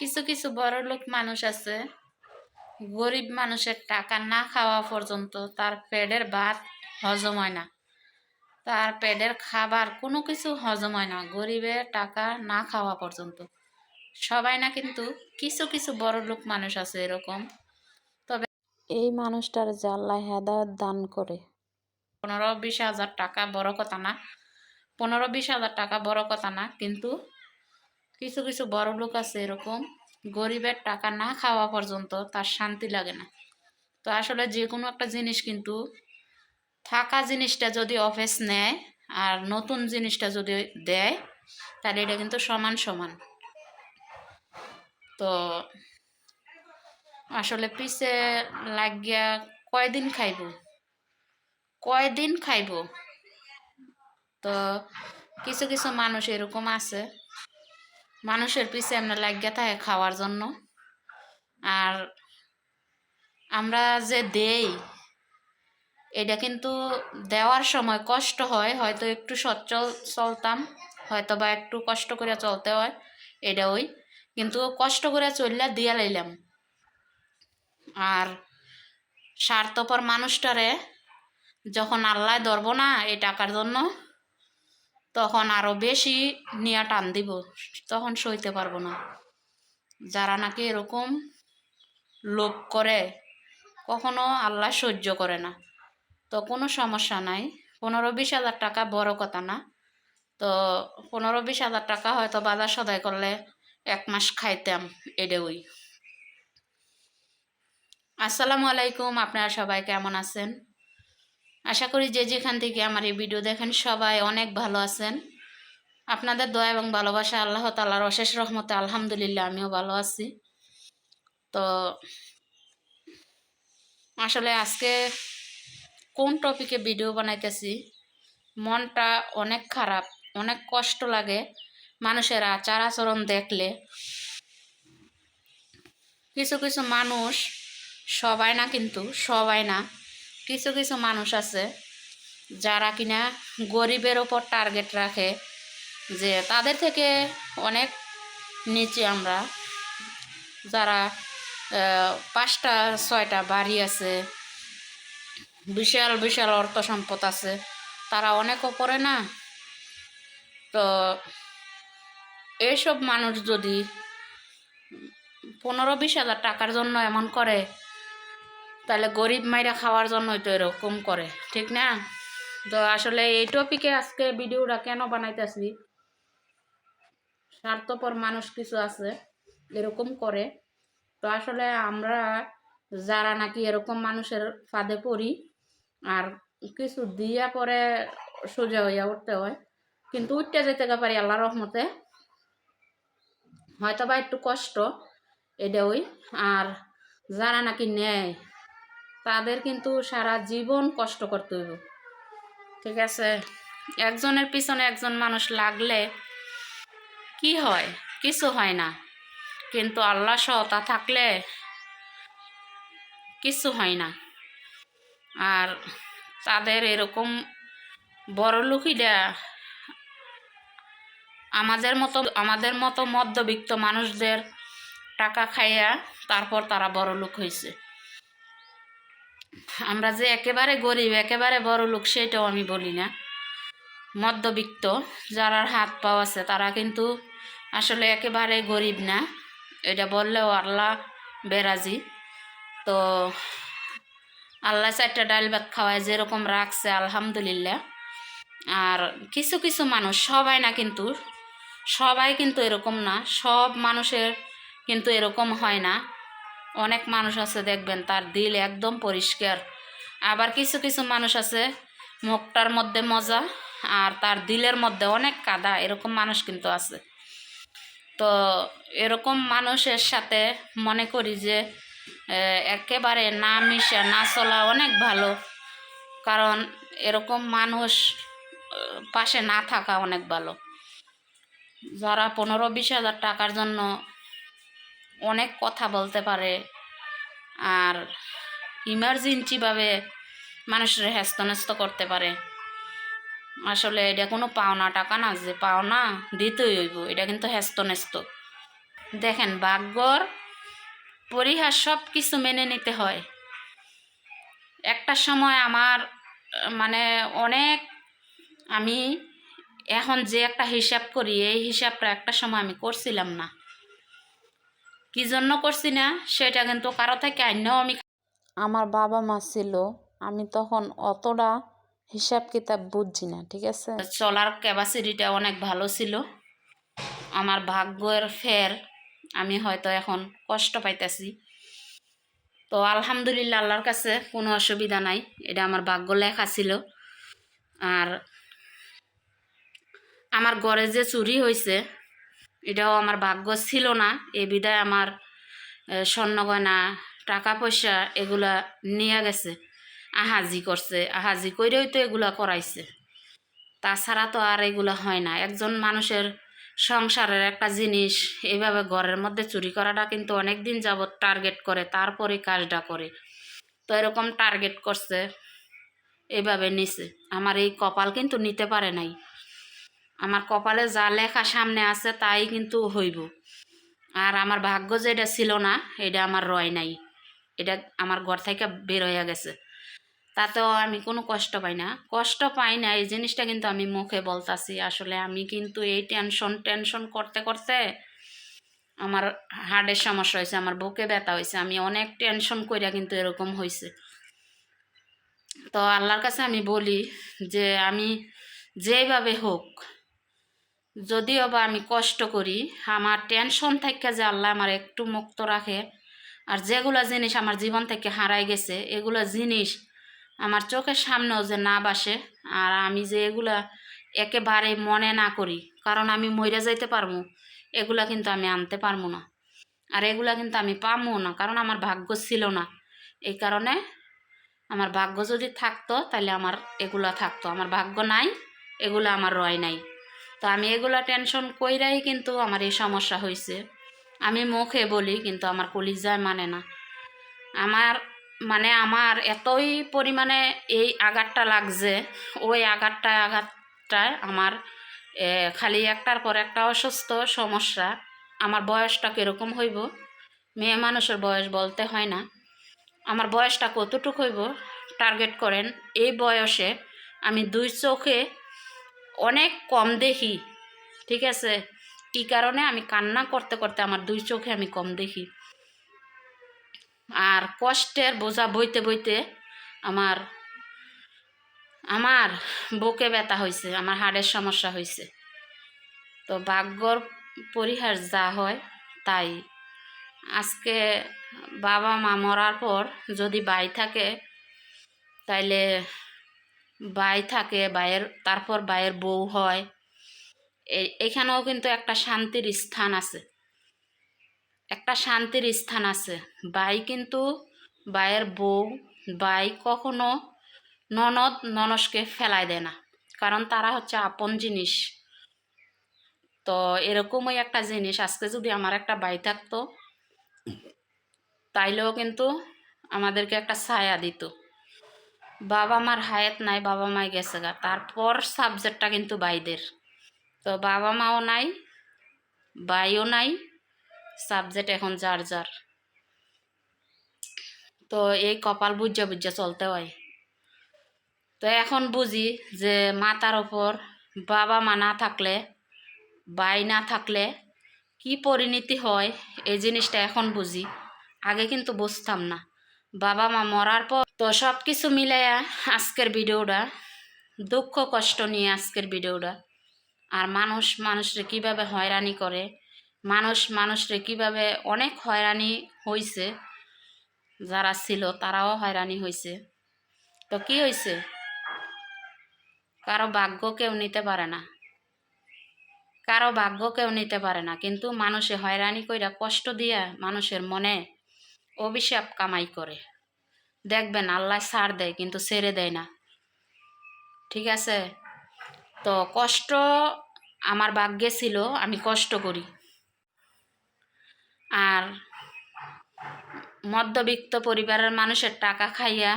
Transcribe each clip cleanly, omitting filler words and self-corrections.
কিছু কিছু বড়লোক মানুষ আছে, গরিব মানুষের টাকা না খাওয়া পর্যন্ত তার পেটের ভাত হজম হয় না, তার পেটের খাবার কোনো কিছু হজম হয় না গরিবের টাকা না খাওয়া পর্যন্ত। সবাই না, কিন্তু কিছু কিছু বড়লোক মানুষ আছে এরকম। তবে এই মানুষটার যে আল্লাহ হেদায়েত দান করে, 15-20 হাজার টাকা বড় কথা না, 15-20 হাজার টাকা বড় কথা না, কিন্তু কিছু কিছু বড় লোক আছে এরকম, গরিবের টাকা না খাওয়া পর্যন্ত তার শান্তি লাগে না। তো আসলে যে কোনো একটা জিনিস কিন্তু থাকা জিনিসটা যদি অফিস নেয় আর নতুন জিনিসটা যদি দেয়, তাহলে এটা কিন্তু সমান সমান। তো আসলে পিছে লাগিয়া কয়দিন খাইব, কয়দিন খাইব। তো কিছু কিছু মানুষ এরকম আছে, মানুষের পিছে আমরা লাগিয়া থাকে খাওয়ার জন্য। আর আমরা যে দেই, এটা কিন্তু দেওয়ার সময় কষ্ট হয়, হয়তো একটু সচ্ছল চলতাম, হয়তো বা একটু কষ্ট করে চলতে হয়, এটা ওই কিন্তু কষ্ট করে চললে দিয়া লাইলাম। আর স্বার্থপর মানুষটারে যখন আল্লাহ ধরব না এই টাকার জন্য, তখন আরো বেশি নিয়ে টান দিব, তখন সইতে পারবো না। যারা নাকি এরকম লোভ করে, কখনো আল্লাহ সহ্য করে না। তো কোনো সমস্যা নাই, 15-20 হাজার টাকা বড় কথা না। তো 15-20 হাজার টাকা হয়তো বাজার সদাই করলে 1 মাস খাইতাম, এটা ওই। আসসালামু আলাইকুম, আপনারা সবাই কেমন আছেন? আশা করি যে যেখান থেকে আমার এই ভিডিও দেখেন সবাই অনেক ভালো আছেন। আপনাদের দয়া এবং ভালোবাসা, আল্লাহ তাআলার অশেষ রহমতে আলহামদুলিল্লাহ আমিও ভালো আছি। তো আসলে আজকে কোন টপিকে ভিডিও বানাইতেছি, মনটা অনেক খারাপ, অনেক কষ্ট লাগে মানুষের আচার আচরণ দেখলে। কিছু কিছু মানুষ, সবাই না কিন্তু, সবাই না, কিছু কিছু মানুষ আছে যারা কিনা গরিবের ওপর টার্গেট রাখে, যে তাদের থেকে অনেক নিচে আমরা, যারা 5টা 6টা বাড়ি আছে, বিশাল বিশাল অর্থ সম্পদ আছে, তারা অনেক ওপরে না। তো এইসব মানুষ যদি 15-20 হাজার টাকার জন্য এমন করে, তাহলে গরিব মাইরা খাওয়ার জন্যই তো এরকম করে, ঠিক না? তো আসলে এই টপিকে আজকে ভিডিওটা কেন বানাইতেছি, স্বার্থপর মানুষ কিছু আছে এরকম করে। তো আসলে আমরা যারা নাকি এরকম মানুষের ফাঁদে পড়ি, আর কিছু দিয়া পরে সোজা হইয়া উঠতে হয়, কিন্তু উঠতে যেতে পারি আল্লাহর রহমতে, হয়তো বা একটু কষ্ট, এটা ওই। আর যারা নাকি নেয়, তাদের কিন্তু সারা জীবন কষ্ট করতে হইব, ঠিক আছে? একজনের পিছনে একজন মানুষ লাগলে কি হয়? কিছু হয় না, কিন্তু আল্লাহ সহতা থাকলে কিছু হয় না। আর তাদের এরকম বড় লোকিরা আমাদের মতো মধ্যবিত্ত মানুষদের টাকা খাইয়া তারপর তারা বড় লোক হয়েছে। আমরা যে একেবারে গরিব, একেবারে বড় লোক, সেটাও আমি বলি না। মধ্যবিত্ত যারা হাত পাও আছে, তারা কিন্তু আসলে একেবারে গরিব না, এটা বললেও আল্লাহ বেরাজি। তো আল্লাহ 4টা ডাল ভাত খাওয়ায় যেরকম রাখছে আলহামদুলিল্লাহ। আর কিছু কিছু মানুষ, সবাই না কিন্তু, সবাই কিন্তু এরকম না, সব মানুষের কিন্তু এরকম হয় না। অনেক মানুষ আছে দেখবেন তার দিল একদম পরিষ্কার, আবার কিছু কিছু মানুষ আছে মুখটার মধ্যে মজা আর তার দিলের মধ্যে অনেক কাদা, এরকম মানুষ কিন্তু আছে। তো এরকম মানুষের সাথে মনে করি যে একেবারে না মিশা না চলা অনেক ভালো, কারণ এরকম মানুষ পাশে না থাকা অনেক ভালো। যারা 15-20 হাজার টাকার জন্য অনেক কথা বলতে পারে আর ইমার্জেন্সিভাবে মানুষের হেস্তনেস্ত করতে পারে, আসলে এটা কোনো পাওনা টাকা না যে পাওনা দিতেই হইব, এটা কিন্তু হেস্তনেস্ত। দেখেন ভাগ্যর পরিহাস সব কিছু মেনে নিতে হয়। একটা সময় আমার মানে অনেক, আমি এখন যে একটা হিসাব করি এই হিসাবটা একটা সময় আমি করছিলাম না। কি জন্য করছি না সেটা কিন্তু কারো থেকে আইনাও আমি, আমার বাবা মা ছিল, আমি তখন অতটা হিসাব কিতাব বুঝছি না, ঠিক আছে। চলার ক্যাপাসিটিটা অনেক ভালো ছিল। আমার ভাগ্যের ফের আমি হয়তো এখন কষ্ট পাইতেছি। তো আলহামদুলিল্লাহ, আল্লাহর কাছে কোনো অসুবিধা নাই, এটা আমার ভাগ্য লেখা ছিল। আর আমার ঘরে যে চুরি হয়েছে এটাও আমার ভাগ্য ছিল না, এ বিধায় আমার স্বর্ণ গয়না টাকা পয়সা এগুলা নিয়ে গেছে, আহাজি করছে, আহাজি কইরেই তো এগুলা করাইছে। তাছাড়া তো আর এগুলো হয় না। একজন মানুষের সংসারের একটা জিনিস এইভাবে ঘরের মধ্যে চুরি করাটা কিন্তু অনেক দিন যাবৎ টার্গেট করে, তারপরে কাজটা করে। তো এরকম টার্গেট করছে, এইভাবে নিছে। আমার এই কপাল কিন্তু নিতে পারে নাই। আমার কপালে যা লেখা সামনে আছে তাই কিন্তু হইব। আর আমার ভাগ্য যেটা ছিল না এটা আমার রয় নাই, এটা আমার ঘর থেকে বের হইয়া গেছে। তাতেও আমি কোনো কষ্ট পাই না, কষ্ট পাই না এই জিনিসটা কিন্তু আমি মুখে বলতাছি। আসলে আমি কিন্তু এই টেনশন করতে করতে আমার হার্টের সমস্যা হয়েছে, আমার বুকে ব্যথা হয়েছে, আমি অনেক টেনশন কইরা কিন্তু এরকম হয়েছে। তো আল্লাহর কাছে আমি বলি যে আমি যেভাবে হোক, যদিও বা আমি কষ্ট করি, আমার টেনশন থেকে যে আল্লাহ আমার একটু মুক্ত রাখে। আর যেগুলা জিনিস আমার জীবন থেকে হারাই গেছে এগুলা জিনিস আমার চোখের সামনেও যে না বাসে, আর আমি যে এগুলা একেবারে মনে না করি, কারণ আমি মইরা যাইতে পারবো, এগুলা কিন্তু আমি আনতে পারবো না। আর এগুলা কিন্তু আমি পাবো না, কারণ আমার ভাগ্য ছিল না। এই কারণে আমার ভাগ্য যদি থাকতো তাহলে আমার এগুলা থাকতো, আমার ভাগ্য নাই, এগুলা আমার রয় নাই। তো আমি এগুলা টেনশন কইরাই কিন্তু আমার এই সমস্যা হয়েছে। আমি মুখে বলি কিন্তু আমার কলিজায় মানে না। আমার আমার এতই পরিমাণে এই আঘাতটা লাগছে, ওই আঘাতটায় আমার খালি একটার পর একটা অসুস্থ সমস্যা। আমার বয়সটা কীরকম হইব, মেয়ে মানুষের বয়স বলতে হয় না, আমার বয়সটা কতটুকু হইব টার্গেট করেন। এই বয়সে আমি দুই চোখে অনেক কম দেখি, ঠিক আছে। কী কারণে আমি কান্না করতে করতে আমার দুই চোখে আমি কম দেখি। আর কষ্টের বোঝা বইতে বইতে আমার আমার বুকে ব্যথা হয়েছে, আমার হাড়ের সমস্যা হয়েছে। তো ভাগ্যর পরিহার যা হয় তাই। আজকে বাবা মা মরার পর যদি ভাই থাকে, তাইলে ভাই থাকে, ভাইয়ের তারপর ভাইয়ের বউ হয়, এখানেও কিন্তু একটা শান্তির স্থান আছে, একটা শান্তির স্থান আছে। ভাই কিন্তু ভাইয়ের বউ, ভাই কখনো ননদ ননসকে ফেলায় দেয় না, কারণ তারা হচ্ছে আপন জিনিস। তো এরকমই একটা জিনিস, আজকে যদি আমার একটা ভাই থাকতো তাইলেও কিন্তু আমাদেরকে একটা ছায়া দিত। বাবা মার হায়াত নাই, বাবা মাই গেছে গা, তারপর সাবজেক্টটা কিন্তু ভাইদের। তো বাবা মাও নাই, ভাইও নাই, সাবজেক্ট এখন যার যার। তো এই কপাল বুঝা বুঝা চলতে হয়। তো এখন বুঝি যে মাথার ওপর বাবা মা না থাকলে, ভাই না থাকলে কি পরিণতি হয়, এই জিনিসটা এখন বুঝি, আগে কিন্তু বুঝতাম না। বাবা মা মরার পর তো সব কিছু মিলাইয়া আজকের ভিডিওটা, দুঃখ কষ্ট নিয়ে আজকের ভিডিওটা। আর মানুষ মানুষরে কিভাবে হয়রানি করে, মানুষ মানুষরে কিভাবে অনেক হয়রানি হয়েছে, যারা ছিল তারাও হয়রানি হয়েছে। তো কি হয়েছে, কারো ভাগ্য কেউ নিতে পারে না, কারো ভাগ্য কেউ নিতে পারে না, কিন্তু মানুষে হয়রানি কইরা কষ্ট দিয়া মানুষের মনে অভিশাপ কামাই করে। দেখবেন আল্লাহ ছাড় দেয় কিন্তু ছেড়ে দেয় না, ঠিক আছে। তো কষ্ট আমার ভাগ্যে ছিল, আমি কষ্ট করি। আর মধ্যবিত্ত পরিবারের মানুষের টাকা খাইয়া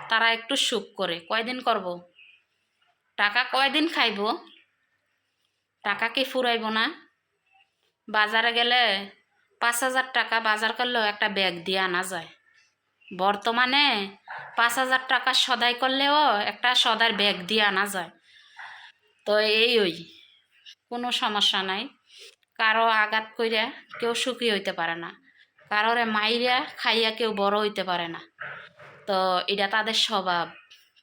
তারা একটু সুখ করে, কয়দিন করব, টাকা কয়দিন খাইব, টাকা কি ফুরাইব না। বাজারে গেলে 5,000 টাকা বাজার করলেও একটা ব্যাগ দিয়ে আনা যায়। বর্তমানে 5,000 টাকা সদাই করলেও একটা সদার ব্যাগ দিয়ে আনা যায়। তো ওই কোনো সমস্যা নাই। কারো আঘাত কইরা কেউ সুখী হইতে পারে না, কারোরে মাইরা খাইয়া কেউ বড় হইতে পারে না। তো এটা তাদের স্বভাব,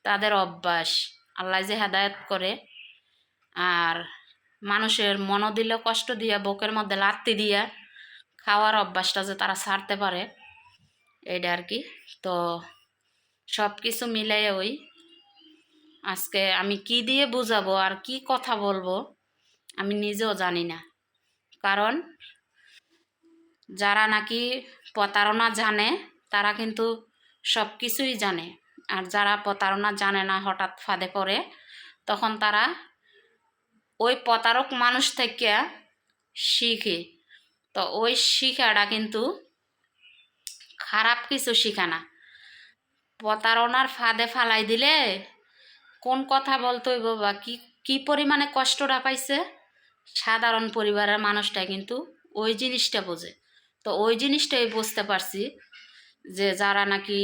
তাদের অভ্যাস। আল্লাহ যে হেদায়েত করে, আর মানুষের মন দিলে কষ্ট দিয়া বুকের মধ্যে লাত্তি দিয়া খাওয়ার অভ্যাসটা যে তারা ছাড়তে পারে, এইটা আর কি। তো সব কিছু মিলাই আজকে আমি কি দিয়ে বুঝাবো আর কি কথা বলবো আমি নিজেও জানি না। কারণ যারা নাকি প্রতারণা জানে তারা কিন্তু সব কিছুই জানে, আর যারা প্রতারণা জানে না হঠাৎ ফাঁদে পড়ে, তখন তারা ওই প্রতারক মানুষ থেকে শিখে। তো ওই শিখাটা কিন্তু খারাপ কিছু শিখা না। প্রতারণার ফাঁদে ফালাই দিলে কোন কথা বলতে হইব বা কি কি পরিমাণে কষ্টটা পাইছে সাধারণ পরিবারের মানুষটা কিন্তু ওই জিনিসটা বোঝে। তো ওই জিনিসটাই বুঝতে পারছি যে যারা নাকি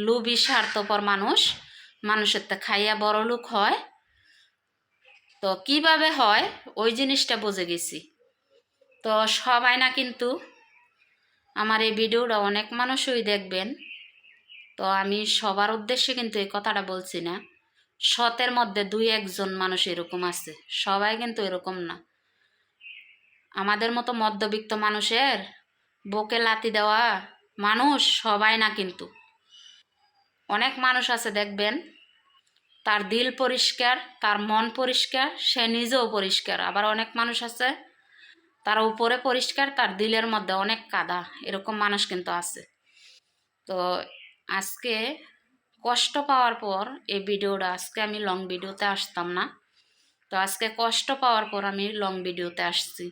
লোভী স্বার্থপর মানুষ, মানুষের তো খাইয়া বড় লোক হয়, তো কিভাবে হয় ওই জিনিসটা বুঝে গেছি। তো সবাই না কিন্তু আমার এই ভিডিওটা অনেক মানুষই দেখবেন। তো আমি সবার উদ্দেশ্যে কিন্তু এই কথাটা বলছি না। শতের মধ্যে 2-1 জন মানুষ এরকম আছে, সবাই কিন্তু এরকম না। আমাদের মতো মধ্যবিত্ত মানুষের বুকে লাথি দেওয়া মানুষ সবাই না কিন্তু। অনেক মানুষ আছে দেখবেন তার দিল পরিষ্কার, তার মন পরিষ্কার, সে নিজেও পরিষ্কার। আবার অনেক মানুষ আছে তার উপরে পরিষ্কার, তার দিলের মধ্যে অনেক কাদা। এরকম মানুষ কিন্তু আছে। তো আজকে কষ্ট পাওয়ার পর এই ভিডিওটা, আজকে আমি লং ভিডিওতে আসতাম না, তো আজকে কষ্ট পাওয়ার পর আমি লং ভিডিওতে আসছি।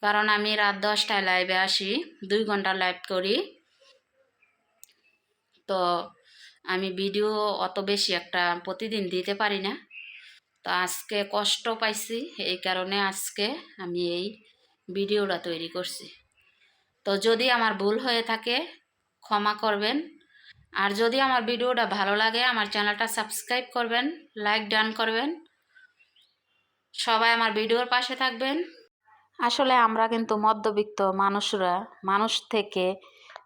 কারণ আমি রাত 10টায় লাইভে আসি, 2 ঘন্টা লাইভ করি। তো আমি ভিডিও অত বেশি একটা প্রতিদিন দিতে পারি না। তো আজকে কষ্ট পাইছি, এই কারণে আজকে আমি এই ভিডিওটা তৈরি করছি। তো যদি আমার ভুল হয়ে থাকে ক্ষমা করবেন, আর যদি আমার ভিডিওটা ভালো লাগে আমার চ্যানেলটা সাবস্ক্রাইব করবেন, লাইক ডান করবেন। সবাই আমার ভিডিওর পাশে থাকবেন। আসলে আমরা কিন্তু মধ্যবিত্ত মানুষরা, মানুষ থেকে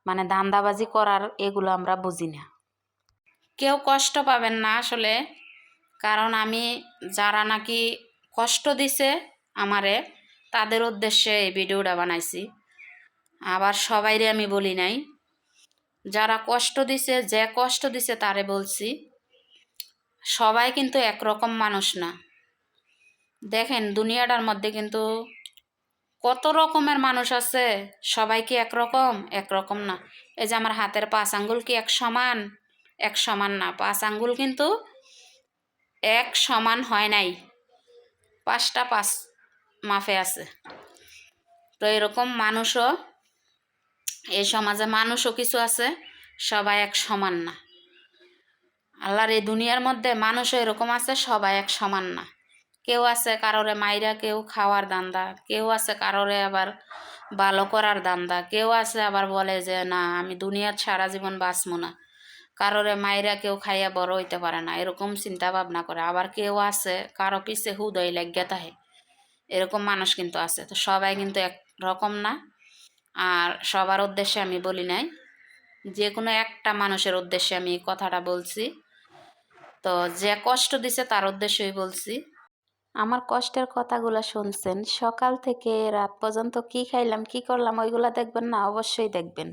মানে ধান্দাবাজি করার এগুলো আমরা বুঝি না। কেউ কষ্ট পাবেন না আসলে, কারণ আমি যারা নাকি কষ্ট দিছে আমারে তাদের উদ্দেশ্যে এই ভিডিওটা বানাইছি। আবার সবাইরে আমি বলি নাই, যারা কষ্ট দিছে, যে কষ্ট দিছে তারে বলছি। সবাই কিন্তু একরকম মানুষ না। দেখেন দুনিয়াটার মধ্যে কিন্তু কত রকমের মানুষ আছে, সবাই কি একরকম? একরকম না। এই যে আমার হাতের 5 আঙ্গুল কি এক সমান? এক সমান না। 5 আঙ্গুল কিন্তু এক সমান হয় নাই, 5টা 5 মাপে আছে। তো এরকম মানুষও এই সমাজে, মানুষও কিছু আছে, সবাই এক সমান না। আল্লাহর এই দুনিয়ার মধ্যে মানুষও এরকম আছে, সবাই এক সমান না। কেউ আছে কারোরে মাইরা কেউ খাওয়ার দান্দা, কেউ আছে কারোরে আবার ভালো করার দান্দা, কেউ আছে আবার বলে যে না আমি দুনিয়ার সারা জীবন বাঁচবো না, কারোরে মাইরা কেউ খাইয়া বড় হইতে পারে না, এরকম চিন্তা ভাবনা করে। আবার কেউ আছে কারো পিছে হুদয় লাগিয়া থাকে, এরকম মানুষ কিন্তু আছে। তো সবাই কিন্তু এক রকম না। আর সবার উদ্দেশ্যে আমি বলি নাই, যে কোনো একটা মানুষের উদ্দেশ্যে আমি এই কথাটা বলছি। তো যে কষ্ট দিছে তার উদ্দেশ্যই বলছি। আমার কষ্টের কথাগুলো শুনছেন, সকাল থেকে রাত পর্যন্ত কি খাইলাম কি করলাম ওইগুলা দেখবেন না? অবশ্যই দেখবেন।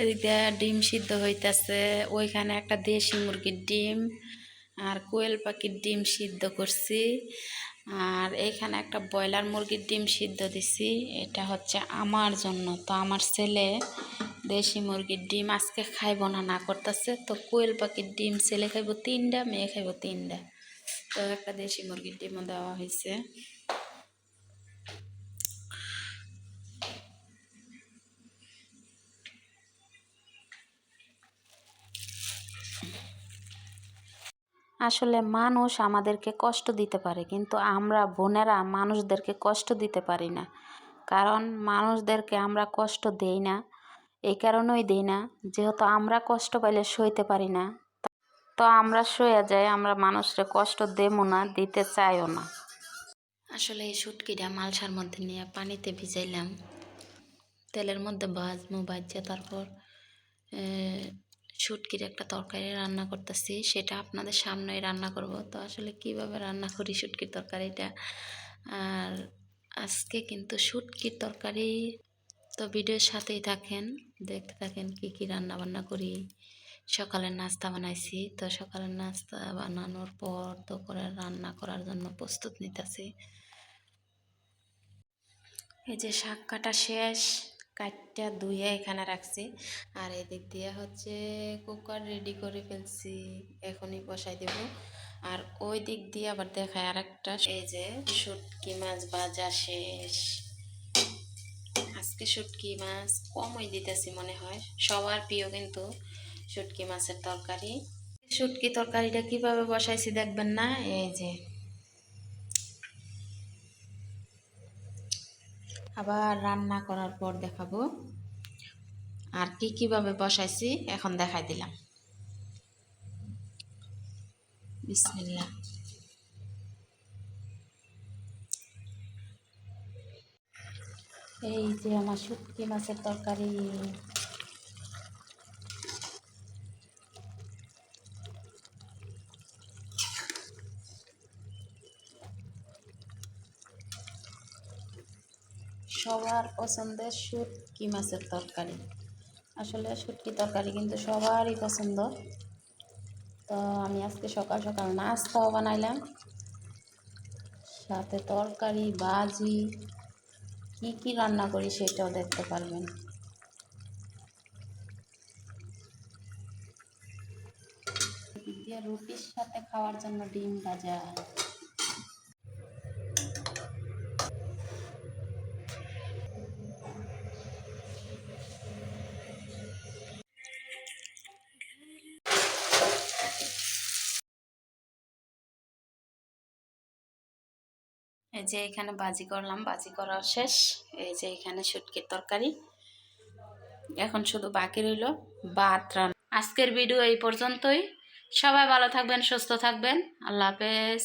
এদিকে ডিম সিদ্ধ হইতেছে, ওইখানে একটা দেশি মুরগির ডিম আর কোয়েল পাখির ডিম সিদ্ধ করছি, আর এইখানে একটা ব্রয়লার মুরগির ডিম সিদ্ধ দিছি। এটা হচ্ছে আমার জন্য। তো আমার ছেলে দেশি মুরগির ডিম আজকে খাইব না না করতেছে, তো কোয়েল পাখির ডিম ছেলে খাইব 3টা, মেয়ে খাইব 3টা। তো একটা দেশি মুরগির ডিমও দেওয়া হয়েছে। আসলে মানুষ আমাদেরকে কষ্ট দিতে পারে, কিন্তু আমরা বোনেরা মানুষদেরকে কষ্ট দিতে পারি না। কারণ মানুষদেরকে আমরা কষ্ট দেই না, এই কারণেই দেই না যেহেতু আমরা কষ্ট পাইলে সইতে পারি না, তো আমরা সইয়া যাই, আমরা মানুষকে কষ্ট দেবো না, দিতে চাইও না। আসলে এই শুটকিটা মালসার মধ্যে নিয়ে পানিতে ভিজাইলাম, তেলের মধ্যে ভাজবো, ভাজা তারপর শুটকির একটা তরকারি রান্না করতেছি, সেটা আপনাদের সামনেই রান্না করব। তো আসলে কিভাবে রান্না করি শুটকির তরকারিটা, আর আজকে কিন্তু শুটকির তরকারি, তো ভিডিওর সাথেই থাকেন, দেখতে থাকেন কি কি রান্না বান্না করি। সকালের নাস্তা বানাইছি, তো সকালের নাস্তা বানানোর পর তো করে রান্না করার জন্য প্রস্তুত নিতেছি। এই যে শাক কাটা শেষ, কাটটা ধুয়ে এখানে রাখছি, আর এদিক দিয়ে হচ্ছে কুকার রেডি করে ফেলছি, এখনই বসাই দেব। আর ওই দিক দিয়ে আবার দেখায় আর একটা, এই যে শুটকি মাছ ভাজা শেষ। আজকে শুটকি মাছ কমই দিতেছি মনে হয়, সবার প্রিয় কিন্তু শুটকি মাছের তরকারি। শুটকি তরকারিটা কিভাবে বসাইছি দেখবেন না, এই যে আবার রান্না করার পর দেখাবো আর কিভাবে বসাইছি, এখন দেখাই দিলাম। বিসমিল্লাহ। এই যে আমার শুটকি মাছের তরকারি। সবার পছন্দের শুটকি মাছের তরকারি, আসলে শুটকি তরকারি কিন্তু সবারই পছন্দ। তো আমি আজকে সকাল সকাল নাস্তাও বানাইলাম, সাথে তরকারি ভাজি, কি কি রান্না করি সেটাও দেখতে পারবেন। দিয়ে রুটির সাথে খাওয়ার জন্য ডিম ভাজা। এই যে এখানে ভাজি করলাম, ভাজি করা শেষ। এই যে এখানে শুটকির তরকারি, এখন শুধু বাকি রইল ভাত রান্না। আজকের ভিডিও এই পর্যন্তই, সবাই ভালো থাকবেন, সুস্থ থাকবেন, আল্লাহ হাফেজ।